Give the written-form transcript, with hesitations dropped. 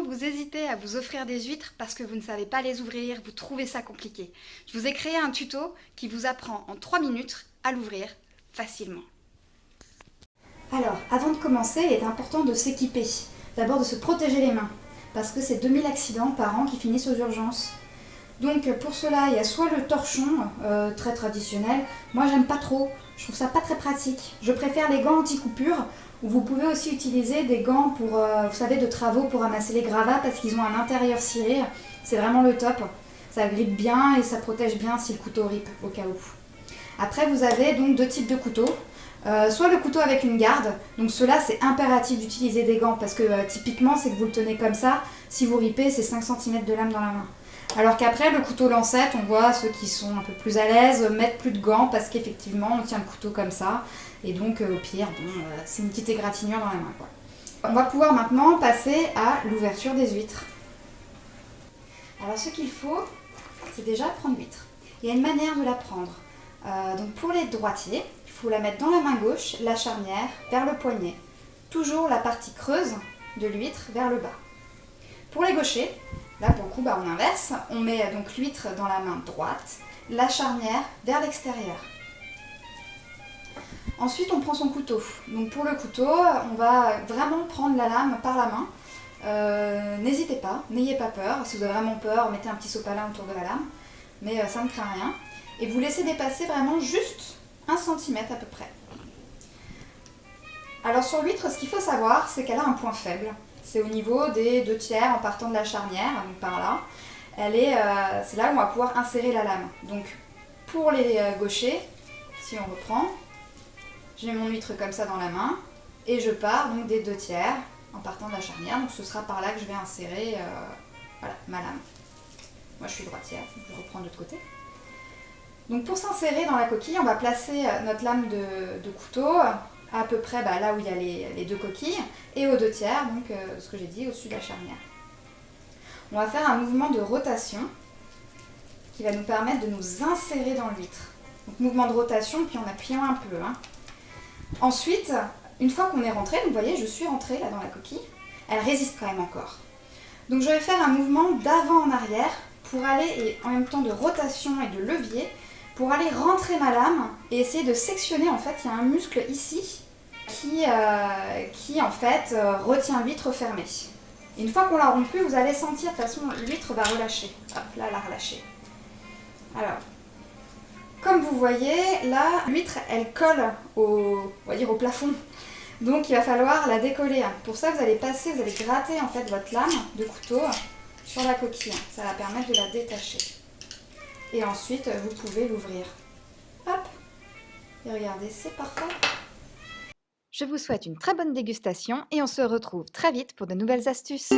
vous hésitez à vous offrir des huîtres parce que vous ne savez pas les ouvrir, vous trouvez ça compliqué, je vous ai créé un tuto qui vous apprend en 3 minutes à l'ouvrir facilement. Alors, avant de commencer, il est important de s'équiper. D'abord de se protéger les mains, parce que c'est 2000 accidents par an qui finissent aux urgences. Donc pour cela, il y a soit le torchon, très traditionnel. Moi, j'aime pas trop, je trouve ça pas très pratique. Je préfère les gants anti-coupure, ou vous pouvez aussi utiliser des gants pour, vous savez, de travaux pour ramasser les gravats, parce qu'ils ont un intérieur ciré. C'est vraiment le top. Ça grippe bien et ça protège bien si le couteau rippe, au cas où. Après, vous avez donc deux types de couteaux. Soit le couteau avec une garde, donc cela c'est impératif d'utiliser des gants parce que typiquement c'est que vous le tenez comme ça, si vous ripez c'est 5 cm de lame dans la main. Alors qu'après le couteau lancette, on voit ceux qui sont un peu plus à l'aise mettre plus de gants parce qu'effectivement on tient le couteau comme ça et donc au pire c'est une petite égratignure dans la main, quoi. On va pouvoir maintenant passer à l'ouverture des huîtres. Alors ce qu'il faut c'est déjà prendre l'huître. Il y a une manière de la prendre. Donc pour les droitiers, il faut la mettre dans la main gauche, la charnière vers le poignet. Toujours la partie creuse de l'huître vers le bas. Pour les gauchers, là pour le coup on inverse, on met donc l'huître dans la main droite, la charnière vers l'extérieur. Ensuite on prend son couteau. Donc pour le couteau, on va vraiment prendre la lame par la main. N'hésitez pas, n'ayez pas peur. Si vous avez vraiment peur, mettez un petit sopalin autour de la lame. Mais ça ne craint rien. Et vous laissez dépasser vraiment juste 1 cm à peu près. Alors sur l'huître, ce qu'il faut savoir, c'est qu'elle a un point faible. C'est au niveau des 2/3 en partant de la charnière, donc par là. C'est là où on va pouvoir insérer la lame. Donc pour les gauchers, si on reprend, j'ai mon huître comme ça dans la main et je pars donc des 2/3 en partant de la charnière. Donc ce sera par là que je vais insérer voilà, ma lame. Moi je suis droitière, donc je reprends de l'autre côté. Donc pour s'insérer dans la coquille, on va placer notre lame de couteau à peu près là où il y a les deux coquilles et aux 2/3, donc ce que j'ai dit, au-dessus de la charnière. On va faire un mouvement de rotation qui va nous permettre de nous insérer dans l'huître. Donc mouvement de rotation puis en appuyant un peu. Ensuite, une fois qu'on est rentré, donc vous voyez je suis rentrée là dans la coquille, elle résiste quand même encore. Donc je vais faire un mouvement d'avant en arrière pour aller, et en même temps de rotation et de levier, pour aller rentrer ma lame et essayer de sectionner. En fait, il y a un muscle ici qui en fait retient l'huître fermée. Et une fois qu'on l'a rompu, vous allez sentir, de toute façon, l'huître va relâcher. Hop, là, elle a relâché. Alors, comme vous voyez, là, l'huître, elle colle on va dire au plafond. Donc, il va falloir la décoller. Pour ça, vous allez gratter en fait votre lame de couteau sur la coquille. Ça va permettre de la détacher. Et ensuite, vous pouvez l'ouvrir. Hop! Et regardez, c'est parfait. Je vous souhaite une très bonne dégustation et on se retrouve très vite pour de nouvelles astuces.